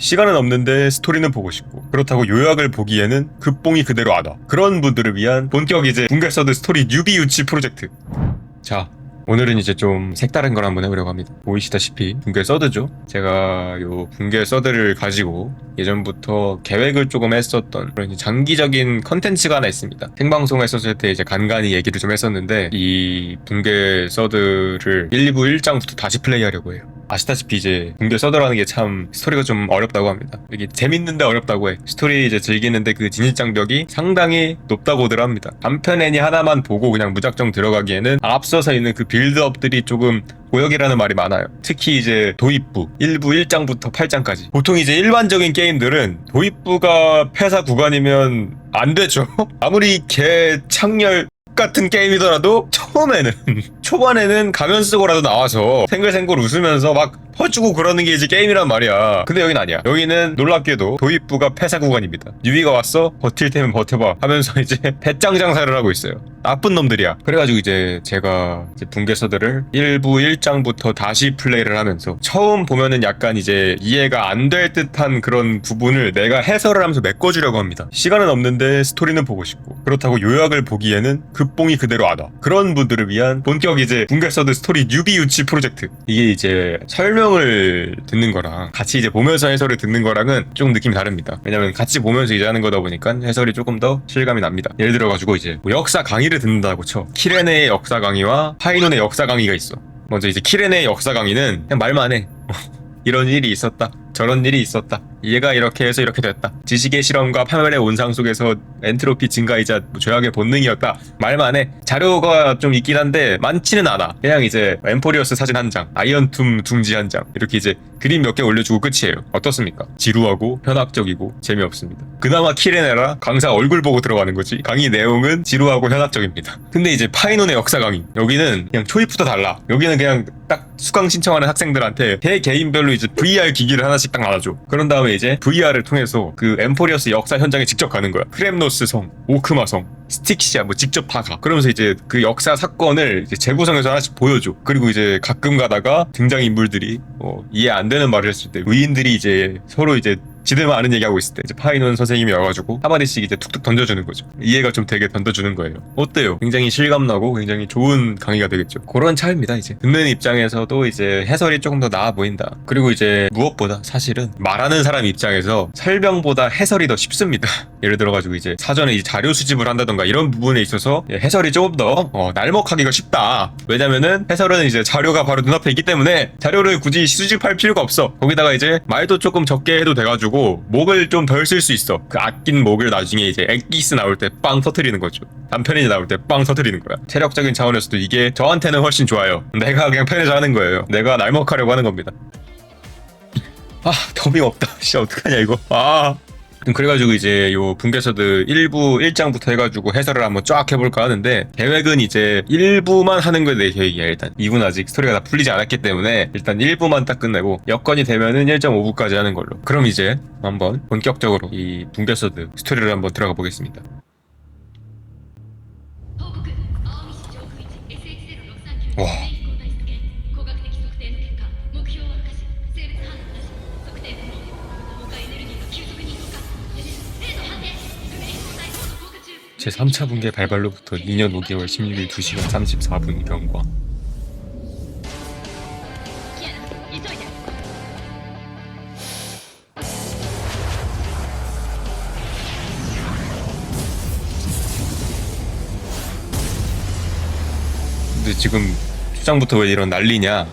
시간은 없는데 스토리는 보고 싶고, 그렇다고 요약을 보기에는 급봉이 그대로 안 와. 그런 분들을 위한 본격 이제 붕괴 서드 스토리 뉴비 유치 프로젝트. 자, 오늘은 이제 좀 색다른 걸 한번 해보려고 합니다. 보이시다시피 붕괴 서드죠. 제가 요 붕괴 서드를 가지고 예전부터 계획을 조금 했었던 그런 장기적인 컨텐츠가 하나 있습니다. 생방송 했었을 때 이제 간간히 얘기를 좀 했었는데, 이 붕괴 서드를 1부 1장부터 다시 플레이하려고 해요. 아시다시피 이제 붕괴 서드라는 게 참 스토리가 좀 어렵다고 합니다. 이게 재밌는데 어렵다고 해. 스토리 이제 즐기는데 그 진입장벽이 상당히 높다고들 합니다. 단편 애니 하나만 보고 그냥 무작정 들어가기에는 앞서서 있는 그 빌드업들이 조금 고역이라는 말이 많아요. 특히 이제 도입부 1부 1장부터 8장까지, 보통 이제 일반적인 게임들은 도입부가 폐사 구간이면 안 되죠. 아무리 개창렬 같은 게임이더라도 처음에는 초반에는 가면 쓰고라도 나와서 생글생글 웃으면서 막 퍼주고 그러는 게 이제 게임이란 말이야. 근데 여긴 아니야. 여기는 놀랍게도 도입부가 폐사 구간입니다. 뉴비가 왔어? 버틸 테면 버텨봐 하면서 이제 배짱 장사를 하고 있어요. 나쁜 놈들이야. 그래가지고 이제 제가 이제 붕괴 서드를 1부 1장부터 다시 플레이를 하면서 처음 보면은 약간 이제 이해가 안 될 듯한 그런 부분을 내가 해설을 하면서 메꿔주려고 합니다. 시간은 없는데 스토리는 보고 싶고, 그렇다고 요약을 보기에는 급봉이 그대로 안 와. 그런 분들을 위한 본격 이제 붕괴 서드 스토리 뉴비 유치 프로젝트. 이게 이제 설명을 듣는 거랑 같이 이제 보면서 해설을 듣는 거랑은 좀 느낌이 다릅니다. 왜냐면 같이 보면서 이제 하는 거다 보니까 해설이 조금 더 실감이 납니다. 예를 들어가지고 이제 뭐 역사 강의를 듣는다고 쳐. 키레네의 역사 강의와 파이논의 역사 강의가 있어. 먼저 이제 키레네의 역사 강의는 그냥 말만 해. 이런 일이 있었다, 저런 일이 있었다, 얘가 이렇게 해서 이렇게 됐다, 지식의 실험과 파멸의 온상 속에서 엔트로피 증가이자 죄악의 본능이었다, 말만 해. 자료가 좀 있긴 한데 많지는 않아. 그냥 이제 엠포리어스 사진 한 장, 아이언툼 둥지 한 장, 이렇게 이제 그림 몇 개 올려주고 끝이에요. 어떻습니까? 지루하고 현학적이고 재미없습니다. 그나마 키레네라 강사 얼굴 보고 들어가는 거지, 강의 내용은 지루하고 현학적입니다. 근데 이제 파이논의 역사 강의, 여기는 그냥 초입부터 달라. 여기는 그냥 딱 수강 신청하는 학생들한테 개개인별로 이제 VR 기기를 하나씩 딱 나눠줘. 그런 다음에 이제 VR을 통해서 그 엠포리어스 역사 현장에 직접 가는 거야. 크렘노스 성, 오크마 성, 스틱시아 뭐 직접 다 가. 그러면서 이제 그 역사 사건을 이제 재구성해서 하나씩 보여줘. 그리고 이제 가끔 가다가 등장인물들이 이해 안 되는 말을 했을 때, 의인들이 이제 서로 이제 지들만 아는 얘기하고 있을 때 이제 파이논 선생님이 와가지고 한마디씩 이제 툭툭 던져주는 거죠. 이해가 좀 되게 던져주는 거예요. 어때요? 굉장히 실감나고 굉장히 좋은 강의가 되겠죠. 그런 차이입니다. 이제 듣는 입장에서도 이제 해설이 조금 더 나아 보인다. 그리고 이제 무엇보다 사실은 말하는 사람 입장에서 설명보다 해설이 더 쉽습니다. 예를 들어가지고 이제 사전에 이제 자료 수집을 한다던가 이런 부분에 있어서 해설이 조금 더 날먹하기가 쉽다. 왜냐면은 해설은 이제 자료가 바로 눈앞에 있기 때문에 자료를 굳이 수집할 필요가 없어. 거기다가 이제 말도 조금 적게 해도 돼가지고 목을 좀 덜 쓸 수 있어. 그 아낀 목을 나중에 이제 엑기스 나올 때 빵 터트리는 거죠. 단편이 나올 때 빵 터트리는 거야. 체력적인 차원에서도 이게 저한테는 훨씬 좋아요. 내가 그냥 편해서 하는 거예요. 내가 날먹하려고 하는 겁니다. 더빙 없다. 진짜 어떡하냐 이거. 그래가지고 이제 요 붕괴 서드 1부 1장부터 해가지고 해설을 한번 쫙 해볼까 하는데, 계획은 이제 1부만 하는 거에 대해 계획이야. 일단 2부는 아직 스토리가 다 풀리지 않았기 때문에 일단 1부만 딱 끝내고 여건이 되면은 1.5부까지 하는 걸로. 그럼 이제 한번 본격적으로 이 붕괴 서드 스토리를 한번 들어가 보겠습니다. 와, 제3차 붕괴 발발로부터 2년 5개월 16일 2시간 34분 경과. 근데 지금 초장부터 왜 이런 난리냐?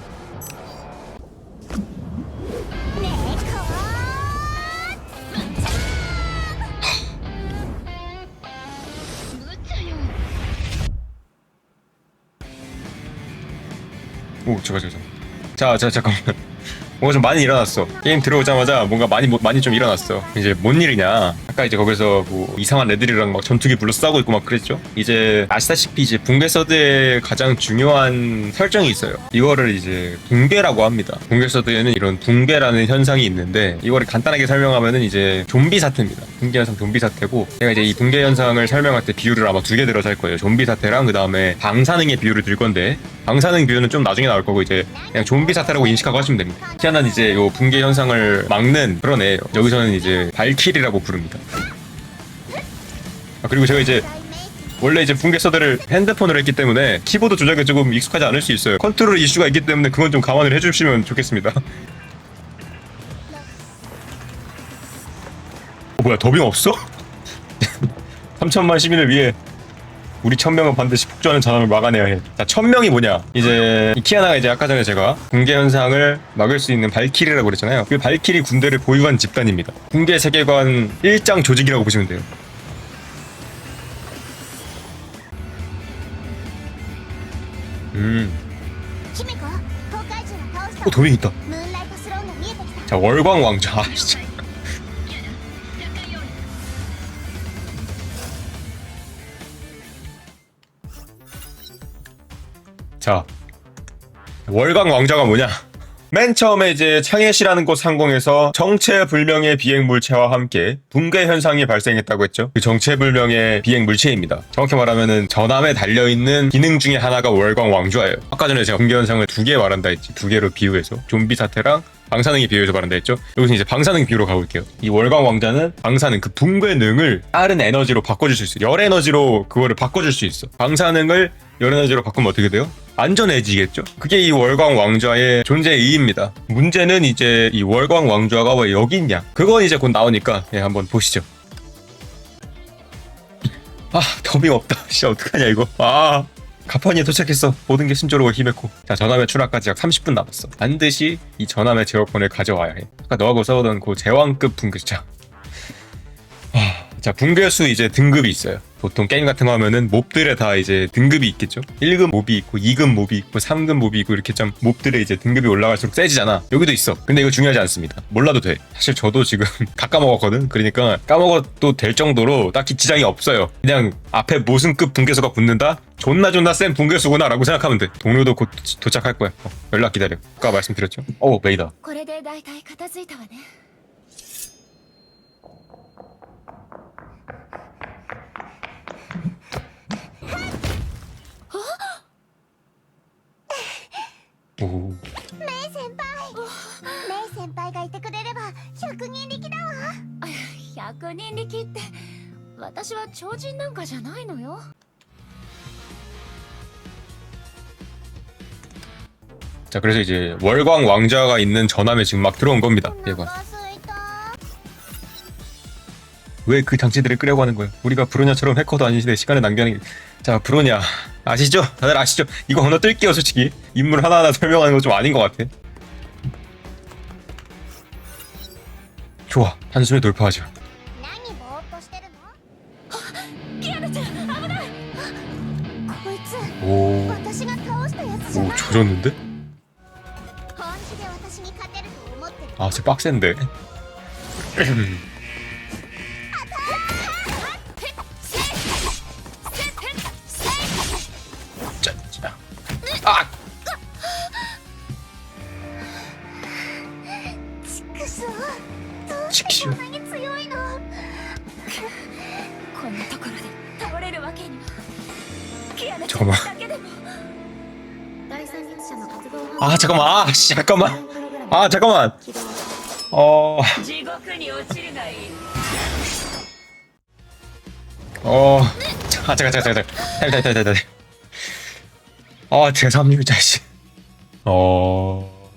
오, 잠깐만. 뭔가 좀 많이 일어났어. 게임 들어오자마자 뭔가 많이 좀 일어났어. 이제 뭔 일이냐? 아까 이제 거기서 뭐 이상한 애들이랑 막 전투기 불러 싸우고 있고 막 그랬죠? 이제 아시다시피 이제 붕괴 서드의 가장 중요한 설정이 있어요. 이거를 이제 붕괴라고 합니다. 붕괴 서드에는 이런 붕괴라는 현상이 있는데, 이거를 간단하게 설명하면은 이제 좀비 사태입니다. 붕괴 현상 좀비 사태고, 제가 이제 이 붕괴 현상을 설명할 때 비율을 아마 2개 들어서 할 거예요. 좀비 사태랑 그 다음에 방사능의 비율을 들 건데, 방사능 비율은 좀 나중에 나올 거고 이제 그냥 좀비 사태라고 인식하고 하시면 됩니다. 희한한 이제 요 붕괴 현상을 막는 그런 애예요. 여기서는 이제 발키리라고 부릅니다. 그리고 제가 이제 원래 이제 붕괴 서드를 핸드폰으로 했기 때문에 키보드 조작에 조금 익숙하지 않을 수 있어요. 컨트롤 이슈가 있기 때문에 그건 좀 감안을 해주시면 좋겠습니다. 뭐야, 더빙 없어? 3천만 시민을 위해 우리 1000명은 반드시 폭주하는 전함을 막아내야 해. 자, 1000명이 뭐냐? 이제 이 키아나가 이제 아까 전에 제가 붕괴 현상을 막을 수 있는 발키리라고 그랬잖아요. 그 발키리 군대를 보유한 집단입니다. 붕괴 세계관 일장 조직이라고 보시면 돼요. 도움이 있다. 자, 월광 왕자. 진짜. 자, 월광 왕자가 뭐냐? 맨 처음에 이제 창해시라는 곳 상공에서 정체불명의 비행물체와 함께 붕괴 현상이 발생했다고 했죠. 그 정체불명의 비행물체입니다. 정확히 말하면은 전함에 달려있는 기능 중에 하나가 월광 왕좌예요. 아까 전에 제가 붕괴 현상을 2개 말한다 했지. 2개로 비유해서 좀비 사태랑 방사능이 비유해서 말한다 했죠. 여기서 이제 방사능 비유로 가볼게요. 이 월광 왕자는 방사능, 그 붕괴능을 다른 에너지로 바꿔줄 수 있어. 열 에너지로 그거를 바꿔줄 수 있어. 방사능을 열 에너지로 바꾸면 어떻게 돼요? 안전해지겠죠? 그게 이 월광 왕좌의 존재 이유입니다. 문제는 이제 이 월광 왕좌가 왜 여기 있냐? 그건 이제 곧 나오니까 한번 보시죠. 아, 더빙 없다. 진짜 어떡하냐 이거. 아, 가판이에 도착했어. 모든 게 순조로워 히메코. 자, 전함의 출하까지 약 30분 남았어. 반드시 이 전함의 제어권을 가져와야 해. 아까 너하고 싸우던 그 제왕급 붕괴수자. 자, 붕괴수 이제 등급이 있어요. 보통 게임 같은 거 하면은 몹들에 다 이제 등급이 있겠죠. 1급 몹이 있고 2급 몹이 있고 3급 몹이 있고 이렇게 좀 몹들의 이제 등급이 올라갈수록 세지잖아. 여기도 있어. 근데 이거 중요하지 않습니다. 몰라도 돼. 사실 저도 지금 다 까먹었거든. 그러니까 까먹어도 될 정도로 딱히 지장이 없어요. 그냥 앞에 무슨 급 붕괴수가 붙는다? 존나 센 붕괴수구나 라고 생각하면 돼. 동료도 곧 도착할 거야. 연락 기다려. 아까 말씀드렸죠. 메이다. 오. メイ先輩がいてくれれば100人力だわ。100人力って私は超人なんかじゃないのよ。 자, 그래서 이제 월광 왕자가 있는 전함에 지금 막 들어온 겁니다. 얘가. 왜 그 장치들을 끄려고 하는 거야? 우리가 브로냐처럼 해커도 아니신데 시간을 낭비하는 게... 자, 브로냐 아시죠? 다들 아시죠? 이거 건너뛸게요. 솔직히 인물 하나하나 설명하는 거 좀 아닌 것 같아. 좋아, 한숨에 돌파하죠. 오, 조졌는데? 아, 쟤 빡센데. 아! 직슈. 잠깐만. 아, 잠깐만. 아, 씨, 잠깐만. 아, 잠깐만. 잠깐. 제3율자, 씨.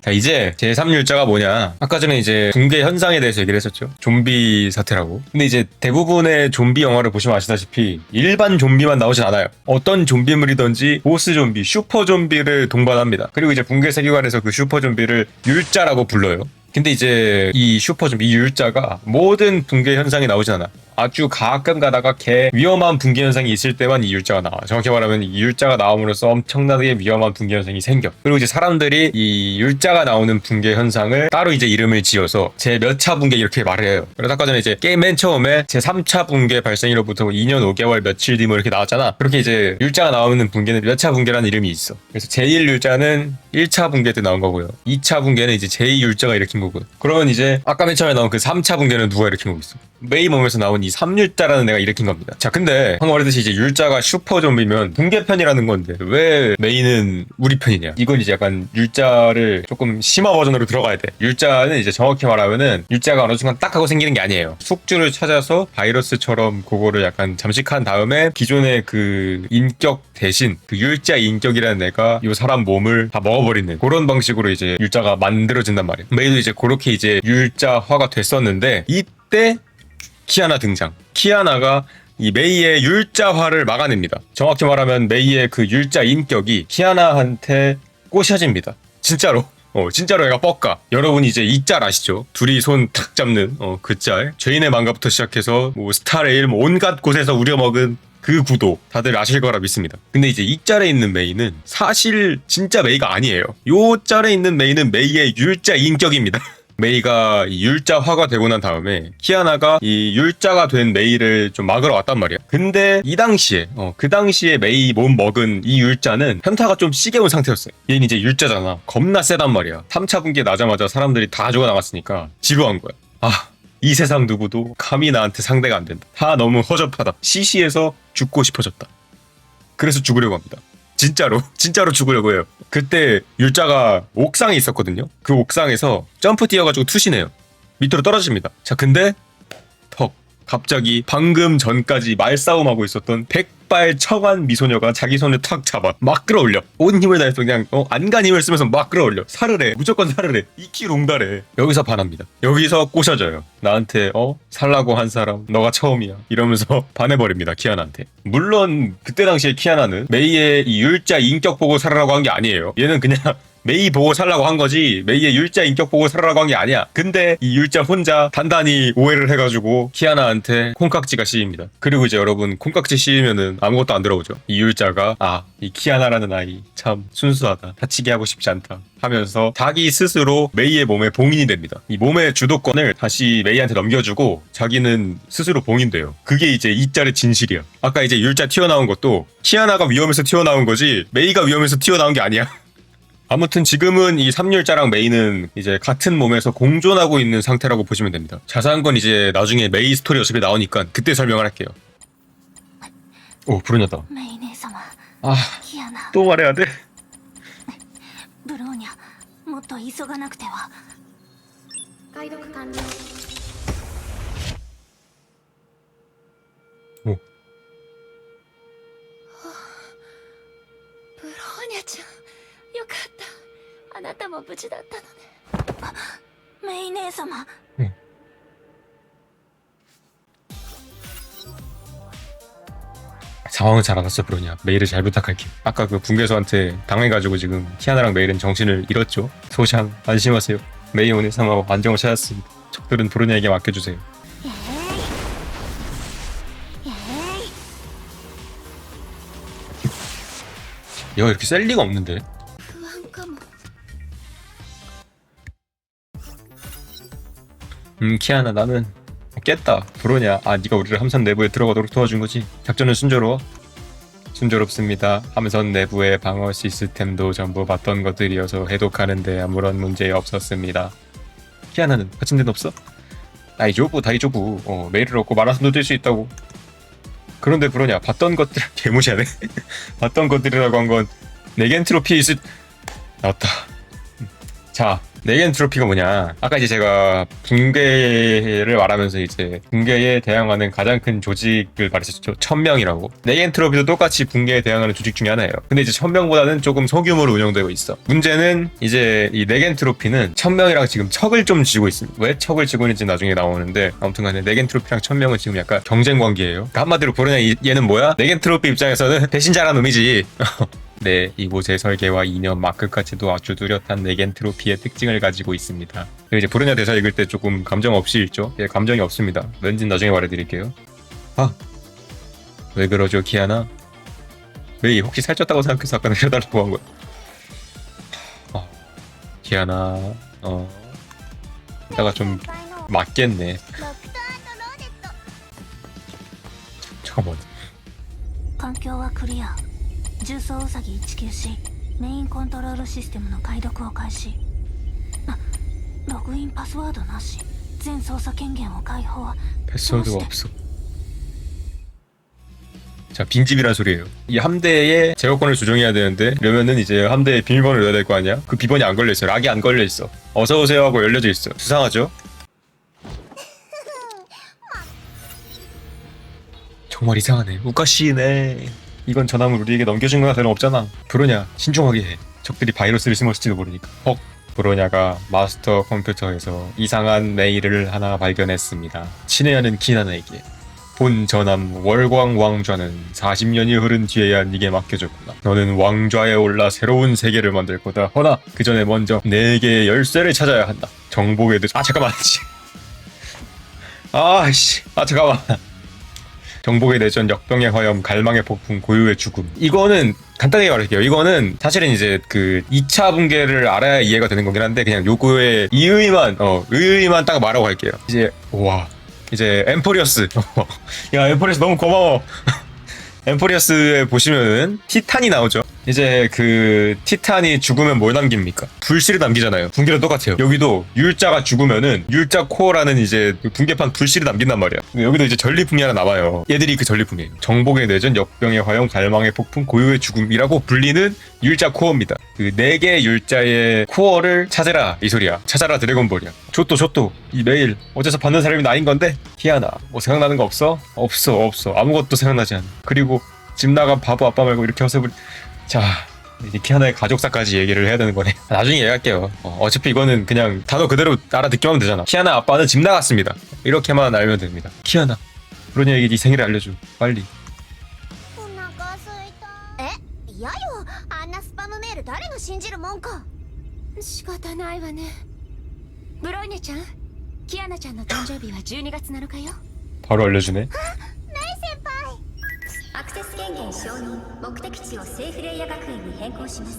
자, 이제 제3율자가 뭐냐. 아까 전에 이제 붕괴 현상에 대해서 얘기를 했었죠. 좀비 사태라고. 근데 이제 대부분의 좀비 영화를 보시면 아시다시피 일반 좀비만 나오진 않아요. 어떤 좀비물이든지 보스 좀비, 슈퍼 좀비를 동반합니다. 그리고 이제 붕괴 세계관에서 그 슈퍼 좀비를 율자라고 불러요. 근데 이제 이 슈퍼 좀비, 이 율자가 모든 붕괴 현상이 나오진 않아. 아주 가끔 가다가 위험한 붕괴 현상이 있을 때만 이 율자가 나와. 정확히 말하면 이 율자가 나옴으로써 엄청나게 위험한 붕괴 현상이 생겨. 그리고 이제 사람들이 이 율자가 나오는 붕괴 현상을 따로 이제 이름을 지어서 제 몇 차 붕괴 이렇게 말을 해요. 그래서 아까 전에 이제 게임 맨 처음에 제 3차 붕괴 발생일로부터 2년 5개월 며칠 뒤 뭐 이렇게 나왔잖아. 그렇게 이제 율자가 나오는 붕괴는 몇 차 붕괴라는 이름이 있어. 그래서 제1율자는 1차 붕괴 때 나온 거고요. 2차 붕괴는 이제 제2율자가 일으킨 거고요. 그러면 이제 아까 맨 처음에 나온 그 3차 붕괴는 누가 일으킨 거고 있어? 메이 몸에서 나온 이 3율자라는 애가 일으킨 겁니다. 자, 근데 방금 말했듯이 이제 율자가 슈퍼 좀비면 붕괴편이라는 건데 왜 메이는 우리 편이냐? 이건 이제 약간 율자를 조금 심화 버전으로 들어가야 돼. 율자는 이제 정확히 말하면은 율자가 어느 순간 딱 하고 생기는 게 아니에요. 숙주를 찾아서 바이러스처럼 그거를 약간 잠식한 다음에 기존의 그 인격 대신 그 율자 인격이라는 애가 이 사람 몸을 다 먹어버리는 그런 방식으로 이제 율자가 만들어진단 말이에요. 메이도 이제 그렇게 이제 율자화가 됐었는데 이때 키아나 등장. 키아나가 이 메이의 율자화를 막아냅니다. 정확히 말하면 메이의 그 율자 인격이 키아나한테 꼬셔집니다. 진짜로. 진짜로 애가 뻑가. 여러분 이제 이 짤 아시죠? 둘이 손 탁 잡는 그 짤. 죄인의 망가부터 시작해서 뭐 스타레일 뭐 온갖 곳에서 우려먹은 그 구도 다들 아실 거라 믿습니다. 근데 이제 이 짤에 있는 메이는 사실 진짜 메이가 아니에요. 요 짤에 있는 메이는 메이의 율자 인격입니다. 메이가 이 율자화가 되고 난 다음에 키아나가 이 율자가 된 메이를 좀 막으러 왔단 말이야. 근데 이 당시에 그 당시에 메이 몸 먹은 이 율자는 현타가 좀 시게 온 상태였어요. 얘는 이제 율자잖아. 겁나 세단 말이야. 3차 분기 나자마자 사람들이 다 죽어나갔으니까 지루한 거야. 이 세상 누구도 감히 나한테 상대가 안 된다. 다 너무 허접하다. 시시해서 죽고 싶어졌다. 그래서 죽으려고 합니다. 진짜로 죽으려고 해요. 그때 율자가 옥상에 있었거든요. 그 옥상에서 점프 뛰어가지고 투신해요. 밑으로 떨어집니다. 자, 근데 갑자기 방금 전까지 말싸움하고 있었던 백발청한 미소녀가 자기 손을 탁 잡아 막 끌어올려. 온 힘을 다해서 그냥 안간 힘을 쓰면서 막 끌어올려. 살을 해. 무조건 살을 해. 이키 롱달해. 여기서 반합니다. 여기서 꼬셔져요. 나한테 살라고 한 사람 너가 처음이야 이러면서 반해버립니다. 키아나한테. 물론 그때 당시에 키아나는 메이의 이 율자 인격 보고 살으라고 한 게 아니에요. 얘는 그냥 메이 보고 살라고 한 거지 메이의 율자 인격 보고 살라고 한 게 아니야. 근데 이 율자 혼자 단단히 오해를 해가지고 키아나한테 콩깍지가 씌입니다. 그리고 이제 여러분 콩깍지 씌이면은 아무것도 안 들어오죠. 이 율자가 이 키아나라는 아이 참 순수하다. 다치게 하고 싶지 않다 하면서 자기 스스로 메이의 몸에 봉인이 됩니다. 이 몸의 주도권을 다시 메이한테 넘겨주고 자기는 스스로 봉인돼요. 그게 이제 이 짤의 진실이야. 아까 이제 율자 튀어나온 것도 키아나가 위험해서 튀어나온 거지 메이가 위험해서 튀어나온 게 아니야. 아무튼 지금은 이 3율자랑 메이는 이제 같은 몸에서 공존하고 있는 상태라고 보시면 됩니다. 자세한 건 이제 나중에 메이 스토리 어차피 나오니까 그때 설명을 할게요. 오, 부르냐다. 또 말해야 돼? ブローニャもっと急がなくては。解読完了。おブローニャちゃんよかった。あなたも無事だったのね。メイ姉様。 상황은 잘 알았어 브로냐. 메이를 잘 부탁할게. 아까 그 붕괴소한테 당해가지고 지금 키아나랑 메이는 정신을 잃었죠. 소샹 안심하세요. 메이 오네사마와 안정을 찾았습니다. 적들은 브로냐에게 맡겨주세요. 얘가 이렇게 셀 리가 없는데. 키아나 나는 깼다. 브로냐. 네가 우리를 함선 내부에 들어가도록 도와준 거지. 작전은 순조로워? 순조롭습니다. 함선 내부의 방어 시스템도 전부 봤던 것들이어서 해독하는데 아무런 문제 없었습니다. 키아나는 다친 데는 없어? 다이조부. 메일을 얻고 마라톤도 뛸 수 있다고. 그런데 브로냐, 봤던 것들 개무시하네. 봤던 것들이라고 한 건 네겐트로피 나왔다. 자, 네겐트로피가 뭐냐. 아까 이제 제가 붕괴를 말하면서 이제 붕괴에 대항하는 가장 큰 조직을 말했었죠. 1000명이라고. 네겐트로피도 똑같이 붕괴에 대항하는 조직 중에 하나예요. 근데 이제 1000명보다는 조금 소규모로 운영되고 있어. 문제는 이제 이 네겐트로피는 1000명이랑 지금 척을 좀 쥐고 있습니다. 왜 척을 쥐고 있는지 나중에 나오는데, 아무튼 간에 네겐트로피랑 1000명은 지금 약간 경쟁 관계예요. 그러니까 한마디로 보려면 얘는 뭐야? 네겐트로피 입장에서는 배신자라는 놈이지. 네, 이곳의 설계와 이념, 마크까지도 아주 뚜렷한 네겐트로피의 특징을 가지고 있습니다. 그리고 이제 브로냐 대사 읽을 때 조금 감정 없이 읽죠? 예, 감정이 없습니다. 왠진 나중에 말해드릴게요. 왜 그러죠, 키아나? 메이 혹시 살쪘다고 생각해서 아까 내려달라고 한 거야? 키아나, 이따가 좀 맞겠네. 잠깐만. 環境はクリア。重装ウサギ 194メインコントロールシステムの解読を開始。ログインパスワードなし。全操作権限を解放。 패스워드가 없어. 자, 빈집이란 소리예요. 이 함대의 제어권을 조정해야 되는데 이러면은 이제 함대에 비밀번호를 넣어야 될 거 아니야? 그 비번이 안 걸려있어. 락이 안 걸려있어. 어서오세요 하고 열려져 있어. 수상하죠? 정말 이상하네. 우카시네. 이건 전함을 우리에게 넘겨준 거나 다름없잖아. 브로냐, 신중하게 해. 적들이 바이러스를 심었을지도 모르니까. 헉. 브로냐가 마스터 컴퓨터에서 이상한 메일을 하나 발견했습니다. 친애하는 키나나에게. 본 전함 월광 왕좌는 40년이 흐른 뒤에야 네게 맡겨졌구나. 너는 왕좌에 올라 새로운 세계를 만들 거다. 허나 그 전에 먼저 4개의 열쇠를 찾아야 한다. 정복에 늦... 잠깐만. 잠깐만. 정복의 내전, 역병의 화염, 갈망의 폭풍, 고유의 죽음. 이거는 간단하게 말할게요. 이거는 사실은 이제 그 2차 붕괴를 알아야 이해가 되는 거긴 한데 그냥 요거의 의의만 딱 말하고 갈게요. 이제 엠포리어스. 야, 엠포리어스 너무 고마워. 엠포리어스에 보시면은 티탄이 나오죠. 이제 그 티탄이 죽으면 뭘 남깁니까? 불씨를 남기잖아요. 붕괴랑 똑같아요. 여기도 율자가 죽으면은 율자 코어라는 이제 붕괴판 불씨를 남긴단 말이야. 여기도 이제 전리품이 하나 남아요. 얘들이 그 전리품이에요. 정복의 내전, 역병의 화염, 갈망의 폭풍, 고유의 죽음이라고 불리는 율자 코어입니다. 그 4개의 율자의 코어를 찾아라 이 소리야. 찾아라 드래곤볼이야. 조또 이 메일 어째서 받는 사람이 나인 건데? 키아나 뭐 생각나는 거 없어? 없어. 아무것도 생각나지 않아. 그리고 집 나간 바보 아빠 말고 이렇게 허세부리. 자, 이제 키아나의 가족사까지 얘기를 해야 되는 거네. 나중에 얘기할게요. 어차피 이거는 그냥 단어 그대로 알아듣기만 하면 되잖아. 키아나 아빠는 집 나갔습니다. 이렇게만 알면 됩니다. 키아나, 브로냐에게 네 생일을 알려줘. 빨리. 嫌よ。あんなスパムメール誰が信じるもんか。仕方ないわね。ブローニャちゃん、キアナちゃんの誕生日は12月7日よ。 바로 알려주네. メイ先輩。アクセス権限承認。目的地をセーフレイヤ学園に変更します。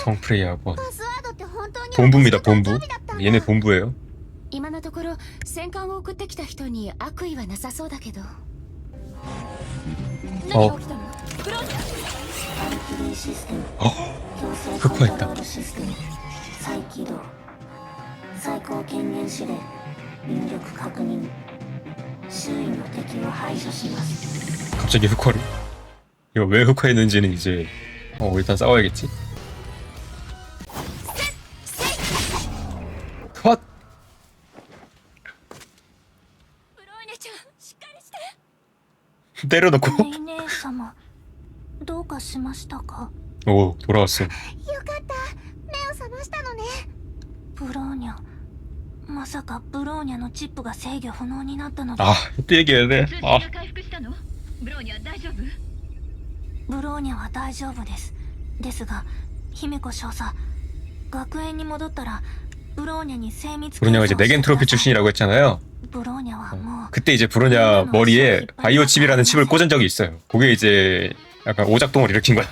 성프레이 학원. パスワードって本当に 본부입니다. 私の誕 본부. 生日だったんだ。 얘네 본부예요. 今のところ戦艦を送ってきた人に悪意はなさそうだけど。何が起きたの？ブローニャ。 흑화했다. 再起動。最高権限指令。入力確認。周囲の敵を排除します。 갑자기 흑화를? 이거 왜 흑화했는지는 이제 일단 싸워야겠지. 컷! ブローニャちゃん、しっかりして。 때려놓고. メイ姉様、どうかしましたか？ 오, 돌아왔어. よかった。目を覚ましたのね。ブローニャ。まさかブローニャのチップが制御不能になったので。 아, 또 얘기해야 돼. 아, ブローニャは大丈夫です。ですが、姫子少佐、学園に戻ったらブローニャに精密 브로냐가 이제 네겐트로피 출신이라고 했잖아요. ブローニャはもう 그때 이제 브로냐 머리에 바이오 칩이라는 칩을 꽂은 적이 있어요. 그게 이제 약간 오작동을 일으킨 거야.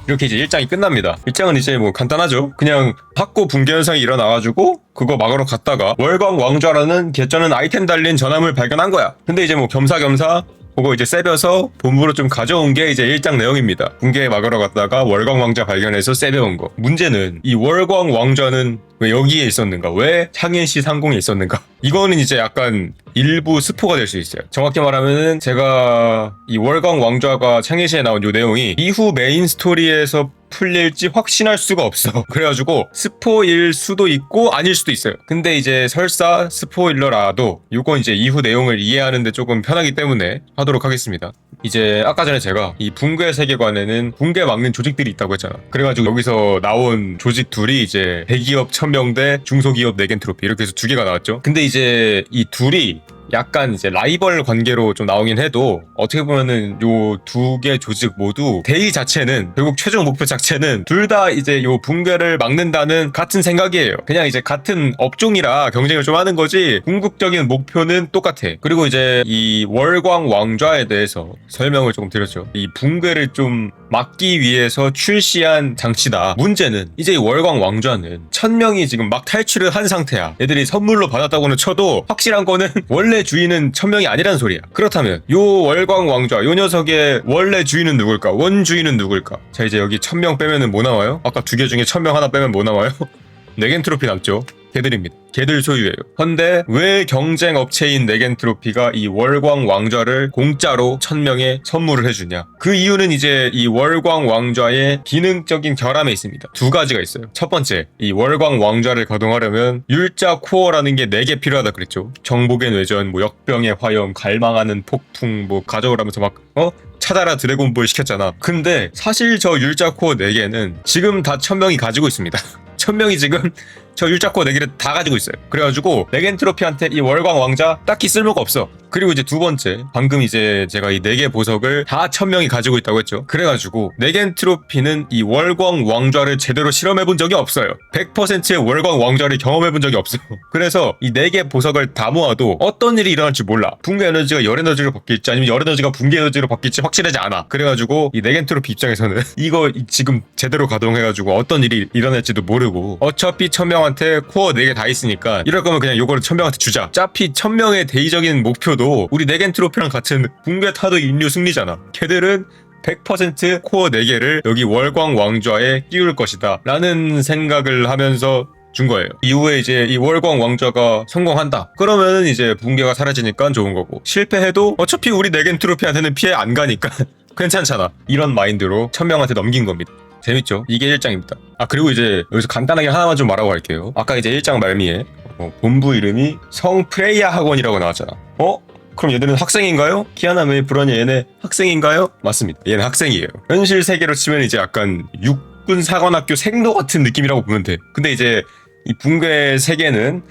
이렇게 이제 1장이 끝납니다. 1장은 이제 뭐 간단하죠. 그냥 학고 붕괴 현상이 일어나가지고 그거 막으러 갔다가 월광 왕좌라는 개쩌는 아이템 달린 전함을 발견한 거야. 근데 이제 뭐 겸사겸사 그거 이제 세벼서 본부로 좀 가져온 게 이제 1장 내용입니다. 붕괴 막으러 갔다가 월광 왕좌 발견해서 세벼온 거. 문제는 이 월광 왕좌는 왜 여기에 있었는가? 왜 창현시 상공에 있었는가? 이거는 이제 약간 일부 스포가 될 수 있어요. 정확히 말하면은 제가 이 월광 왕좌가 창현시에 나온 요 내용이 이후 메인 스토리에서 풀릴지 확신할 수가 없어. 그래가지고 스포일 수도 있고 아닐 수도 있어요. 근데 이제 설사 스포일러라도 요건 이제 이후 내용을 이해하는데 조금 편하기 때문에 하도록 하겠습니다. 이제 아까 전에 제가 이 붕괴 세계관에는 붕괴 막는 조직들이 있다고 했잖아. 그래가지고 여기서 나온 조직 둘이 이제 대기업 1000명대 중소기업 네겐트로피 이렇게 해서 2개가 나왔죠. 근데 이제 이 둘이 약간 이제 라이벌 관계로 좀 나오긴 해도 어떻게 보면은 요 2개 조직 모두 대의 자체는 결국 최종 목표 자체는 둘 다 이제 요 붕괴를 막는다는 같은 생각이에요. 그냥 이제 같은 업종이라 경쟁을 좀 하는 거지 궁극적인 목표는 똑같아. 그리고 이제 이 월광 왕좌에 대해서 설명을 조금 드렸죠. 이 붕괴를 좀 막기 위해서 출시한 장치다. 문제는 이제 이 월광 왕좌는 1000명이 지금 막 탈출을 한 상태야. 애들이 선물로 받았다고는 쳐도 확실한 거는 원래 주인은 1000명이 아니라는 소리야. 그렇다면 요 월광 왕좌, 요 녀석의 원래 주인은 누굴까? 원주인은 누굴까? 자, 이제 여기 1000명 빼면은 뭐 나와요? 아까 두 개 중에 1000명 하나 빼면 뭐 나와요? 네겐트로피 남죠. 걔들입니다. 걔들 소유예요. 헌데 왜 경쟁 업체인 네겐트로피가 이 월광 왕좌를 공짜로 1000명에 선물을 해주냐? 그 이유는 이제 이 월광 왕좌의 기능적인 결함에 있습니다. 두 가지가 있어요. 첫 번째, 이 월광 왕좌를 가동하려면 율자 코어라는 게 4개 필요하다 그랬죠. 정복의 뇌전, 뭐 역병의 화염, 갈망하는 폭풍, 뭐 가져오라면서 막 찾아라 드래곤볼 시켰잖아. 근데 사실 저 율자 코어 4개는 지금 다 1000명이 가지고 있습니다. 1000명이 지금 저 율자코어 4개를 다 가지고 있어요. 그래가지고 네겐트로피한테 이 월광 왕자 딱히 쓸모가 없어. 그리고 이제 두 번째, 방금 이제 제가 이 4개 보석을 다 1000명이 가지고 있다고 했죠. 그래가지고 네겐트로피는 이 월광 왕좌를 제대로 실험해본 적이 없어요. 100%의 월광 왕좌를 경험해본 적이 없어요. 그래서 이 4개 보석을 다 모아도 어떤 일이 일어날지 몰라. 붕괴 에너지가 열 에너지로 바뀔지 아니면 열 에너지가 붕괴 에너지로 바뀔지 확실하지 않아. 그래가지고 이 네겐트로피 입장에서는 이거 지금 제대로 가동해가지고 어떤 일이 일어날지도 모르고 어차피 1000명한테 코어 4개 다 있으니까 이럴 거면 그냥 요거를 1000명한테 주자. 어차피 1000명의 대의적인 목표도 우리 네겐트로피랑 같은 붕괴 타도 인류 승리잖아. 걔들은 100% 코어 4개를 여기 월광 왕좌에 끼울 것이다 라는 생각을 하면서 준 거예요. 이후에 이제 이 월광 왕좌가 성공한다. 그러면은 이제 붕괴가 사라지니까 좋은 거고, 실패해도 어차피 우리 네겐트로피한테는 피해 안 가니까 괜찮잖아. 이런 마인드로 1000명한테 넘긴 겁니다. 재밌죠? 이게 1장입니다. 아, 그리고 이제 여기서 간단하게 하나만 좀 말하고 갈게요. 아까 이제 1장 말미에 본부 이름이 성프레이아 학원이라고 나왔잖아. 그럼 얘들은 학생인가요? 키아나 메이 브런이 얘네 학생인가요? 맞습니다. 얘는 학생이에요. 현실 세계로 치면 이제 약간 육군 사관학교 생도 같은 느낌이라고 보면 돼. 근데 이제 이 붕괴 세계는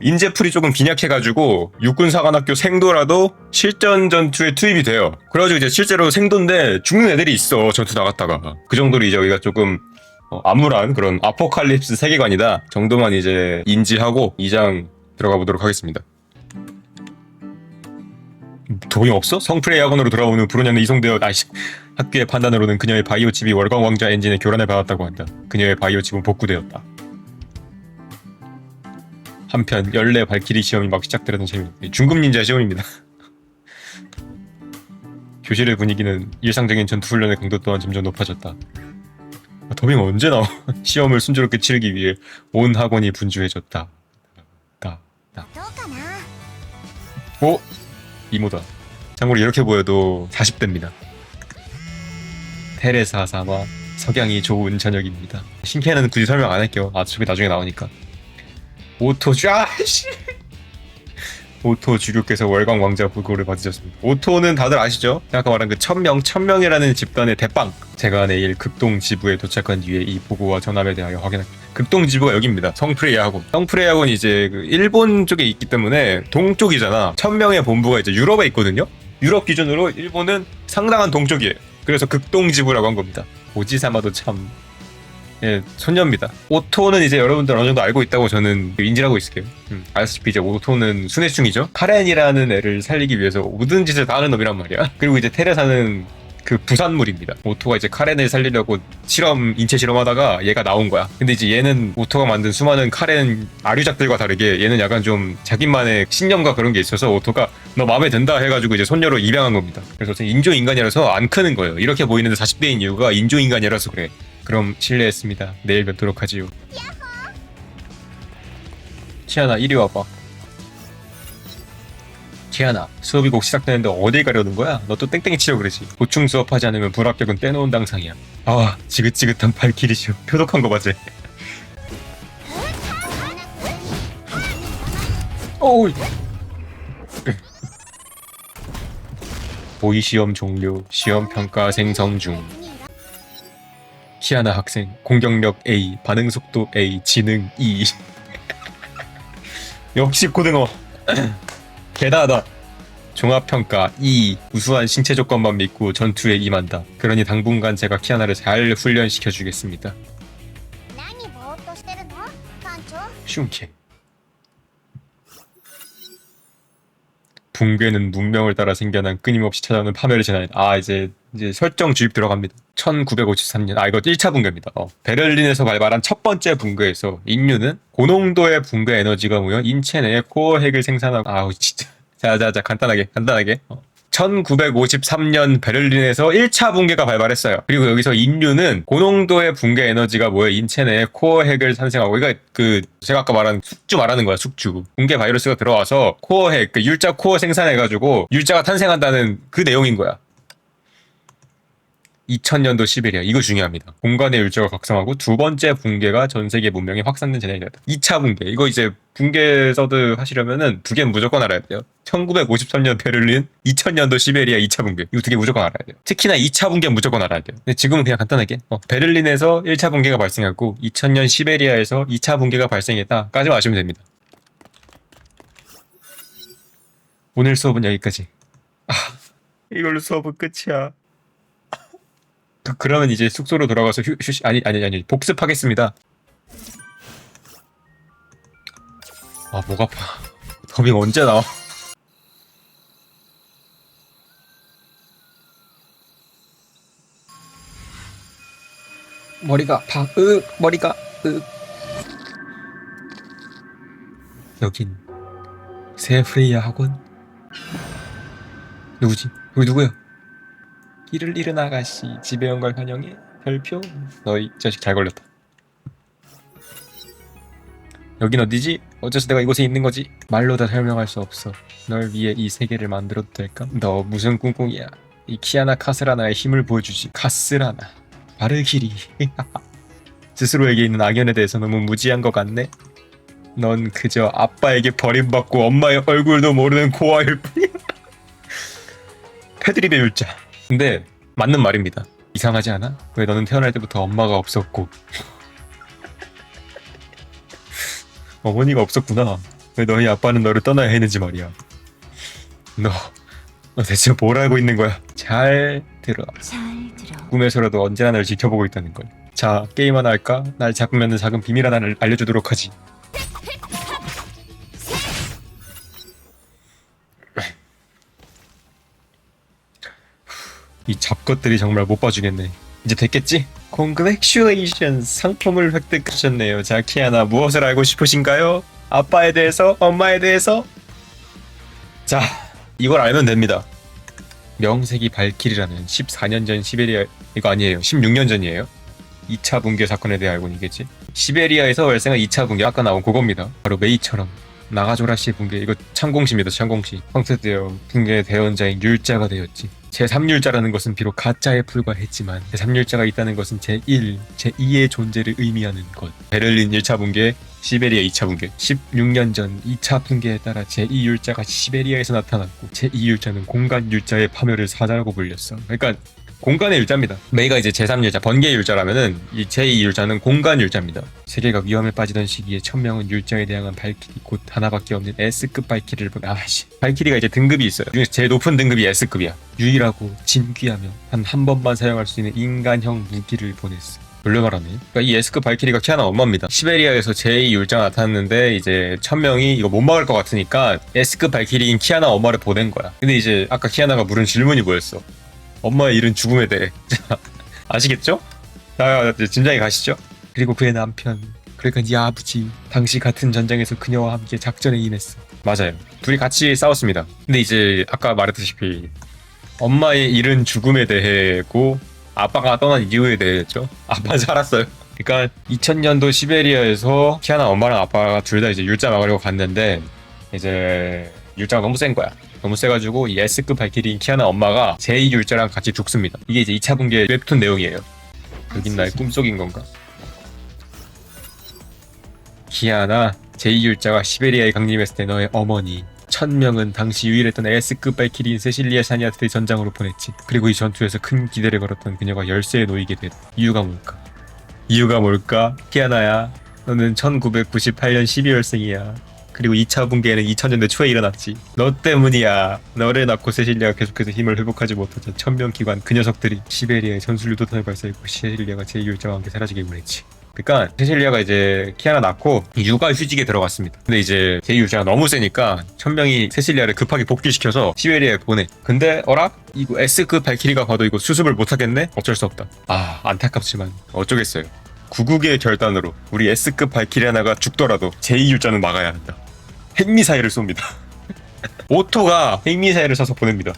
인재풀이 조금 빈약해가지고 육군 사관학교 생도라도 실전 전투에 투입이 돼요. 그래가지고 이제 실제로 생도인데 죽는 애들이 있어. 전투 나갔다가. 그 정도로 이제 여기가 조금 암울한 그런 아포칼립스 세계관이다 정도만 이제 인지하고 2장 들어가 보도록 하겠습니다. 돈이 없어? 성프레이 학원으로 돌아오는 브로냐는 이송되어 학교의 판단으로는 그녀의 바이오 칩이 월광 왕자 엔진에 교란을 받았다고 한다. 그녀의 바이오 칩은 복구되었다. 한편 연례 발키리 시험이 막 시작되려는 재미. 중급 닌자 시험입니다. 교실의 분위기는 일상적인 전투 훈련의 강도 또한 점점 높아졌다. 더빙 언제 나와? 시험을 순조롭게 치르기 위해 온 학원이 분주해졌다. 오! 이모다. 참고로 이렇게 보여도 40대입니다. 테레사 사마 석양이 좋은 저녁입니다. 신캐는 굳이 설명 안 할게요. 어차피 나중에 나오니까. 오토 주교께서 월광 왕자 부고를 받으셨습니다. 오토는 다들 아시죠? 아까 말한 그 1000명이라는 집단의 대빵. 제가 내일 극동 지부에 도착한 뒤에 이 보고와 전함에 대하여 확인할게요. 극동 지부가 여기입니다. 성프레이아 학원. 성프레이아 학원이 이제 그 일본 쪽에 있기 때문에 동쪽이잖아. 1000명의 본부가 이제 유럽에 있거든요. 유럽 기준으로 일본은 상당한 동쪽이에요. 그래서 극동 지부라고 한 겁니다. 오지사마도 참 손녀입니다. 오토는 이제 여러분들 어느 정도 알고 있다고 저는 인지하고 있을게요. 아시다시피 이제 오토는 순회충이죠. 카렌이라는 애를 살리기 위해서 모든 짓을 다 하는 놈이란 말이야. 그리고 이제 테레사는 그 부산물입니다. 오토가 이제 카렌을 살리려고 인체 실험하다가 얘가 나온 거야. 근데 이제 얘는 오토가 만든 수많은 카렌 아류작들과 다르게 얘는 약간 좀 자기만의 신념과 그런 게 있어서 오토가 너 마음에 든다 해가지고 이제 손녀로 입양한 겁니다. 그래서 인조인간이라서 안 크는 거예요. 이렇게 보이는데 40대인 이유가 인조인간이라서 그래. 그럼 실례했습니다. 내일 뵙도록 하지요. 키아나 이리 와봐. 키아나, 수업이 곧 시작되는데 어딜 가려는 거야? 너 또 땡땡이 치려 그러지. 보충 수업하지 않으면 불합격은 떼놓은 당상이야. 아, 지긋지긋한 발키리 시험. 표독한 거 맞지? 오이. 보이시험 종료. 시험 평가 생성 중. 키아나 학생, 공격력 A, 반응 속도 A, 지능 E. 역시 고등어. 대단하다. 종합평가 E, 우수한 신체 조건만 믿고 전투에 임한다. 그러니 당분간 제가 키아나를 잘 훈련시켜주겠습니다. 슝케. 붕괴는 문명을 따라 생겨난 끊임없이 찾아오는 파멸의 재난. 아, 이제 설정 주입 들어갑니다. 1953년. 아, 이거 1차 붕괴입니다. 베를린에서 발발한 첫 번째 붕괴에서 인류는 고농도의 붕괴 에너지가 모여 인체 내에 코어 핵을 생산하고, 아우, 진짜. 자, 간단하게. 1953년 베를린에서 1차 붕괴가 발발했어요. 그리고 여기서 인류는 고농도의 붕괴 에너지가 모여 인체 내에 코어 핵을 탄생하고, 이거 제가 아까 말한 숙주 말하는 거야, 숙주. 붕괴 바이러스가 들어와서 코어 핵, 율자 코어 생산해가지고 율자가 탄생한다는 그 내용인 거야. 2000년도 시베리아. 이거 중요합니다. 공간의 율자가 각성하고 두 번째 붕괴가 전 세계 문명에 확산된 재난이 되었다. 2차 붕괴. 이거 이제 붕괴 서드 하시려면은 두 개는 무조건 알아야 돼요. 1953년 베를린, 2000년도 시베리아 2차 붕괴. 이거 두 개 무조건 알아야 돼요. 특히나 2차 붕괴는 무조건 알아야 돼요. 근데 지금은 그냥 간단하게 베를린에서 1차 붕괴가 발생했고 2000년 시베리아에서 2차 붕괴가 발생했다까지만 아시면 됩니다. 오늘 수업은 여기까지. 이걸로 수업은 끝이야. 그러면 이제 숙소로 돌아가서 아니 복습하겠습니다. 아, 목 아파. 더빙 언제 나와? 머리가 아파. 머리가. 여긴 세프레이아 학원. 누구지? 여기 누구야? 길을 잃은 아가씨, 집에 온 걸 환영해. 별표. 너희 자식 잘 걸렸다. 여긴 어디지? 어째서 내가 이곳에 있는 거지? 말로 다 설명할 수 없어. 널 위해 이 세계를 만들어도 될까? 너 무슨 꿍꿍이야? 이 키아나 카스라나의 힘을 보여주지. 카스라나. 바르기리. 스스로에게 있는 악연에 대해서 너무 무지한 것 같네. 넌 그저 아빠에게 버림받고 엄마의 얼굴도 모르는 고아일 뿐이야. 패드립의 율자. 근데 맞는 말입니다. 이상하지 않아? 왜 너는 태어날 때부터 엄마가 없었고 어머니가 없었구나. 왜 너희 아빠는 너를 떠나야 했는지 말이야. 너 대체 뭘 알고 있는 거야? 잘 들어. 꿈에서라도 언제나 널 지켜보고 있다는 걸. 자, 게임 하나 할까? 날 잡으면 작은 비밀 하나를 알려주도록 하지. 이 잡것들이 정말 못 봐주겠네. 이제 됐겠지? Congratulations! 상품을 획득하셨네요. 자, 키아나, 무엇을 알고 싶으신가요? 아빠에 대해서? 엄마에 대해서? 자, 이걸 알면 됩니다. 명색이 발키리라는 14년 전 시베리아, 이거 아니에요. 16년 전이에요. 2차 붕괴 사건에 대해 알고 있겠지? 시베리아에서 발생한 2차 붕괴, 아까 나온 그겁니다. 바로 메이처럼 나가조라시의 붕괴, 이거 창공시입니다. 창공시. 황태되어 붕괴의 대원자인 율자가 되었지. 제3율자라는 것은 비록 가짜에 불과했지만 제3율자가 있다는 것은 제1, 제2의 존재를 의미하는 것. 베를린 1차 붕괴, 시베리아 2차 붕괴. 16년 전 2차 붕괴에 따라 제2율자가 시베리아에서 나타났고 제2율자는 공간율자의 파멸을 사자라고 불렸어. 그러니까 공간의 율자입니다. 메이가 이제 제3율자, 번개의 율자라면은 이 제2율자는 공간율자입니다. 세계가 위험에 빠지던 시기에 천명은 율자에 대항한 발키리, 곧 하나밖에 없는 S급 발키리를 발키리가 이제 등급이 있어요. 중에서 제일 높은 등급이 S급이야. 유일하고 진귀하며 단 한 번만 사용할 수 있는 인간형 무기를 보냈어. 놀려말하네. 그러니까 이 S급 발키리가 키아나 엄마입니다. 시베리아에서 제2율자가 나타났는데 이제 천명이 이거 못 막을 것 같으니까 S급 발키리인 키아나 엄마를 보낸 거야. 근데 이제 아까 키아나가 물은 질문이 뭐였어? 엄마의 이른 죽음에 대해. 아시겠죠? 자, 진작에 가시죠. 그리고 그의 남편, 그러니까 네 아버지, 당시 같은 전장에서 그녀와 함께 작전에 임했어. 맞아요. 둘이 같이 싸웠습니다. 근데 이제 아까 말했다시피 엄마의 이른 죽음에 대해고 아빠가 떠난 이유에 대해죠. 아빠는 살았어요. 그러니까 2000년도 시베리아에서 키아나 엄마랑 아빠가 둘 다 이제 율자 막으려고 갔는데 이제 율자가 너무 센 거야. 너무 세가지고 이 S급 발키리인 키아나 엄마가 제2율자랑 같이 죽습니다. 이게 이제 2차 붕괴 웹툰 내용이에요. 여긴 나의 꿈속인 건가? 키아나, 제2율자가 시베리아에 강림했을 때 너의 어머니 천명은 당시 유일했던 S급 발키리인 세실리아 샤니아트의 전장으로 보냈지. 그리고 이 전투에서 큰 기대를 걸었던 그녀가 열쇠에 놓이게 됐다. 이유가 뭘까? 이유가 뭘까? 키아나야, 너는 1998년 12월생이야. 그리고 2차 붕괴는 2000년대 초에 일어났지. 너 때문이야. 너를 낳고 세실리아가 계속해서 힘을 회복하지 못하자 천명기관 그 녀석들이 시베리아의 전술 유도탄을 발사했고 세실리아가 제2율자와 함께 사라지게 보냈지. 그러니까 세실리아가 이제 키아나 낳고 육아 휴직에 들어갔습니다. 근데 이제 제2유자가 너무 세니까 천명이 세실리아를 급하게 복귀시켜서 시베리아에 보내. 근데 어라? 이거 S급 발키리가 봐도 이거 수습을 못하겠네? 어쩔 수 없다. 아, 안타깝지만 어쩌겠어요. 구국의 결단으로 우리 S급 발키리 하나가 죽더라도 제2유자는 막아야 한다. 핵미사일을 쏩니다. 오토가 핵미사일을 쏴서 보냅니다.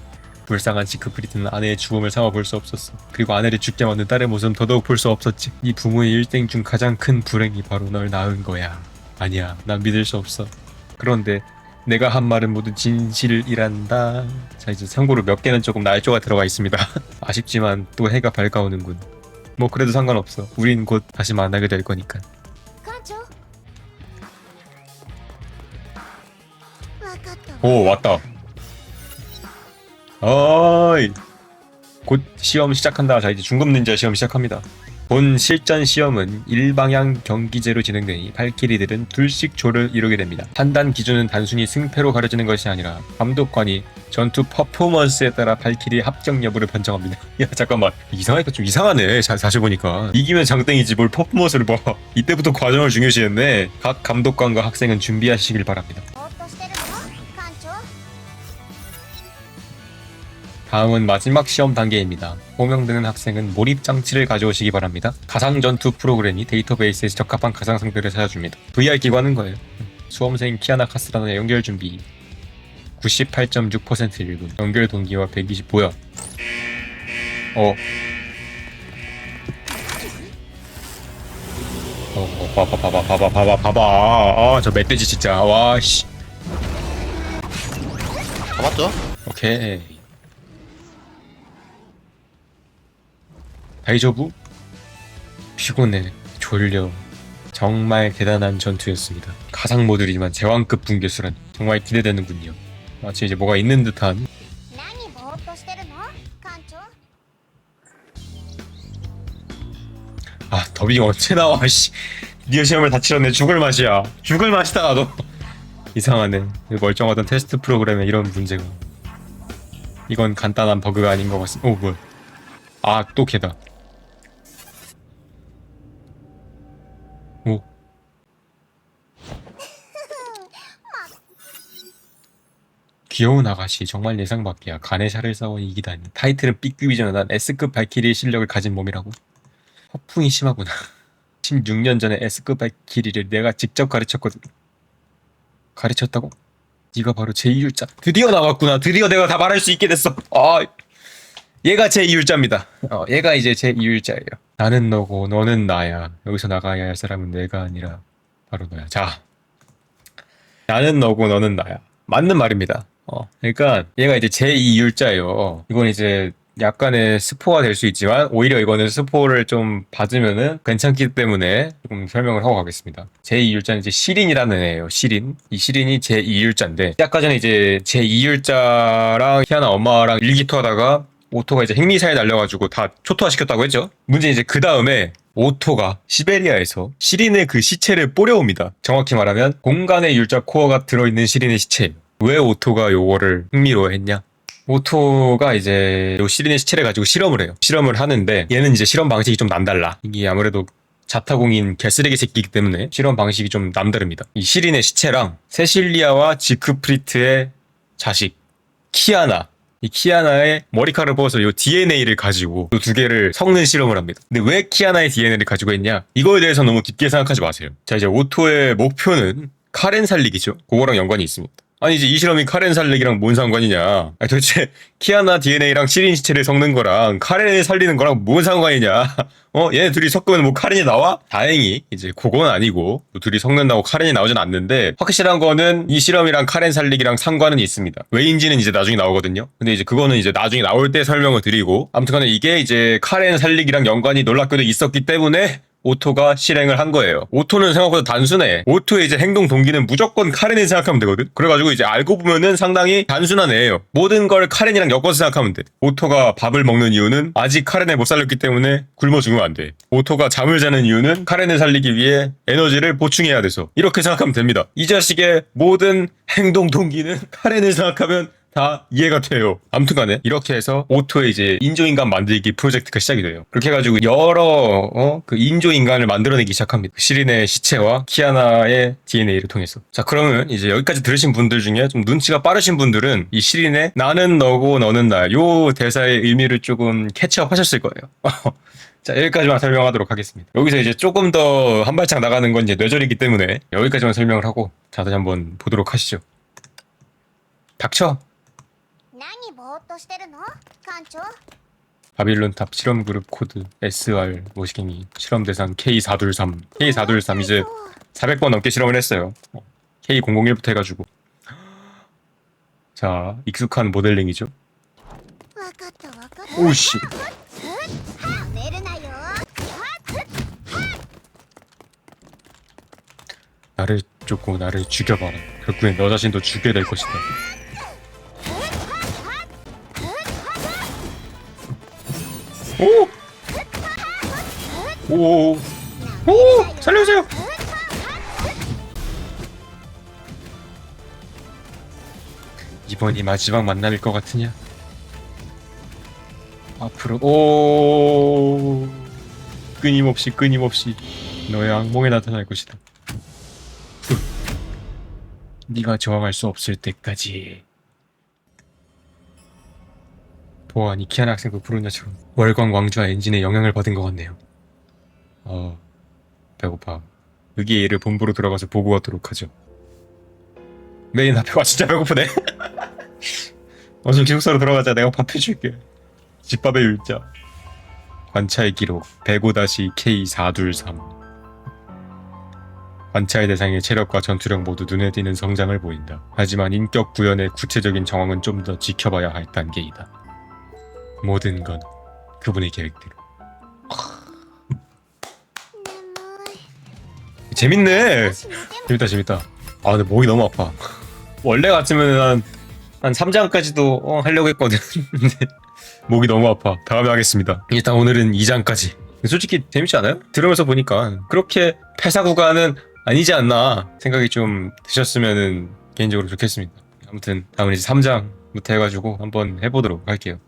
불쌍한 지크프리트는 아내의 죽음을 참아 볼 수 없었어. 그리고 아내를 죽게 만든 딸의 모습은 더더욱 볼 수 없었지. 이 부모의 일생 중 가장 큰 불행이 바로 널 낳은 거야. 아니야, 난 믿을 수 없어. 그런데 내가 한 말은 모두 진실이란다. 자, 이제 참고로 몇 개는 조금 날조가 들어가 있습니다. 아쉽지만 또 해가 밝아오는군. 뭐 그래도 상관없어. 우린 곧 다시 만나게 될 거니까. 艦長分かったわ 오, 왔다. 어이. 곧 시험 시작한다. 자, 이제 중급 닌자 시험 시작합니다. 본 실전 시험은 일방향 경기제로 진행되니 발키리들은 둘씩 조를 이루게 됩니다. 판단 기준은 단순히 승패로 가려지는 것이 아니라 감독관이 전투 퍼포먼스에 따라 발키리 합격 여부를 판정합니다. 야, 잠깐만. 이상하니까 좀 이상하네. 사실 보니까. 이기면 장땡이지 뭘 퍼포먼스를 봐. 이때부터 과정을 중요시했네. 각 감독관과 학생은 준비하시길 바랍니다. ぼーっとしてるの艦長 다음은 마지막 시험 단계입니다. 호명되는 학생은 몰입 장치를 가져오시기 바랍니다. 가상 전투 프로그램이 데이터베이스에 적합한 가상 상대를 찾아줍니다. VR 기관은 거예요. 수험생 키아나 카스라의 연결 준비 98.6% 일분 연결 동기와 120 뭐야? 봐봐. 아, 저 멧돼지 진짜. 와, 씨. 잡았죠? 오케이. 다이저부? 피곤해. 졸려. 정말 대단한 전투였습니다. 가상 모듈이지만 제왕급 붕괴수란 정말 기대되는군요. 마치 이제 뭐가 있는 듯한. 何ぼーっとしてるの艦長 아, 더빙 언제 나와, 씨. 니어 시험을 다 치렀네. 죽을 맛이야. 죽을 맛이다, 나도. 이상하네. 멀쩡하던 테스트 프로그램에 이런 문제가. 이건 간단한 버그가 아닌 것 같습니다. 오, 뭐야. 아, 또 걔다. 오. 귀여운 아가씨 정말 예상 밖이야. 가네샤를 싸워 이기다니. 타이틀은 B급이잖아. 난 S급 발키리의 실력을 가진 몸이라고. 허풍이 심하구나. 16년 전에 S급 발키리를 내가 직접 가르쳤거든. 가르쳤다고? 네가 바로 제2율자. 드디어 나왔구나. 드디어 내가 다 말할 수 있게 됐어. 아, 얘가 제2율자입니다. 얘가 이제 제2율자예요. 나는 너고 너는 나야. 여기서 나가야 할 사람은 내가 아니라 바로 너야. 자, 나는 너고 너는 나야. 맞는 말입니다. 그러니까 얘가 이제 제2율자예요. 이건 이제 약간의 스포가 될 수 있지만 오히려 이거는 스포를 좀 받으면은 괜찮기 때문에 조금 설명을 하고 가겠습니다. 제2율자는 이제 시린이라는 애예요. 시린. 이 시린이 제2율자인데 아까 전에 이제 제2율자랑 키아나 엄마랑 일기토하다가 오토가 이제 핵미사일 날려가지고 다 초토화시켰다고 했죠. 문제는 이제 그 다음에 오토가 시베리아에서 시린의 그 시체를 뿌려옵니다. 정확히 말하면 공간의 율자 코어가 들어있는 시린의 시체. 왜 오토가 요거를 흥미로워했냐? 오토가 이제 요 시린의 시체를 가지고 실험을 해요. 실험을 하는데 얘는 이제 실험 방식이 좀 남달라. 이게 아무래도 자타공인 개쓰레기 새끼이기 때문에 실험 방식이 좀 남다릅니다. 이 시린의 시체랑 세실리아와 지크프리트의 자식 키아나, 이 키아나의 머리카락을 뽑아서 요 DNA를 가지고 요 두 개를 섞는 실험을 합니다. 근데 왜 키아나의 DNA를 가지고 했냐? 이거에 대해서 너무 깊게 생각하지 마세요. 자, 이제 오토의 목표는 카렌 살리기죠. 그거랑 연관이 있습니다. 아니 이제 이 실험이 카렌 살리기랑 뭔 상관이냐? 아니, 도대체 키아나 DNA랑 시린 시체를 섞는 거랑 카렌을 살리는 거랑 뭔 상관이냐? 얘네 둘이 섞으면 뭐 카렌이 나와? 다행히 이제 그건 아니고 둘이 섞는다고 카렌이 나오진 않는데 확실한 거는 이 실험이랑 카렌 살리기랑 상관은 있습니다. 왜인지는 이제 나중에 나오거든요. 근데 이제 그거는 이제 나중에 나올 때 설명을 드리고 아무튼간에 이게 이제 카렌 살리기랑 연관이 놀랍게도 있었기 때문에 오토가 실행을 한 거예요. 오토는 생각보다 단순해. 오토의 이제 행동 동기는 무조건 카렌을 생각하면 되거든. 그래가지고 이제 알고 보면은 상당히 단순한 애예요. 모든 걸 카렌이랑 엮어서 생각하면 돼. 오토가 밥을 먹는 이유는 아직 카렌을 못 살렸기 때문에 굶어 죽으면 안 돼. 오토가 잠을 자는 이유는 카렌을 살리기 위해 에너지를 보충해야 돼서. 이렇게 생각하면 됩니다. 이 자식의 모든 행동 동기는 카렌을 생각하면 다 이해가 돼요. 아무튼간에 이렇게 해서 오토의 이제 인조인간 만들기 프로젝트가 시작이 돼요. 그렇게 해가지고 여러 그 인조인간을 만들어내기 시작합니다. 시린의 시체와 키아나의 DNA를 통해서. 자, 그러면 이제 여기까지 들으신 분들 중에 좀 눈치가 빠르신 분들은 이 시린의 나는 너고 너는 나 요 대사의 의미를 조금 캐치업 하셨을 거예요. 자, 여기까지만 설명하도록 하겠습니다. 여기서 이제 조금 더 한 발짝 나가는 건 이제 뇌절이기 때문에 여기까지만 설명을 하고 다시 한번 보도록 하시죠. 닥쳐! 何ぼーっとしてるの艦長 바빌론탑 실험그룹 코드 SR 모시갱이 실험 대상 K423 K423 이제 400번 넘게 실험을 했어요. K001부터 해가지고. 자, 익숙한 모델링이죠. わかったわかった 오씨. やめるなよ 나를 쫓고 나를 죽여봐라. 결국엔 너 자신도 죽게 될 것이다. 오! 오! 오! 살려주세요! 이번이 마지막 만남일 것 같으냐? 앞으로 오 끊임없이 너의 악몽에 나타날 것이다. 네가 저항할 수 없을 때까지. 보아하니 키아나 학생과 브루냐처럼 월광 왕좌 엔진에 영향을 받은 것 같네요. 배고파. 의기의 일을 본부로 들어가서 보고하도록 하죠. 메인 앞에 와 진짜 배고프네. 어서 기숙사로 들어가자. 내가 밥 해줄게. 집밥의 율자. 관찰 기록 105-K423. 관찰 대상의 체력과 전투력 모두 눈에 띄는 성장을 보인다. 하지만 인격 구현의 구체적인 정황은 좀 더 지켜봐야 할 단계이다. 모든 건 그분의 계획대로. 재밌네. 재밌다. 아, 근데 목이 너무 아파. 원래 같으면 한 3장까지도 하려고 했거든. 근데 목이 너무 아파. 다음에 하겠습니다. 일단 오늘은 2장까지. 솔직히 재밌지 않아요? 들으면서 보니까 그렇게 폐사 구간은 아니지 않나 생각이 좀 드셨으면 개인적으로 좋겠습니다. 아무튼 다음은 이제 3장부터 해가지고 한번 해보도록 할게요.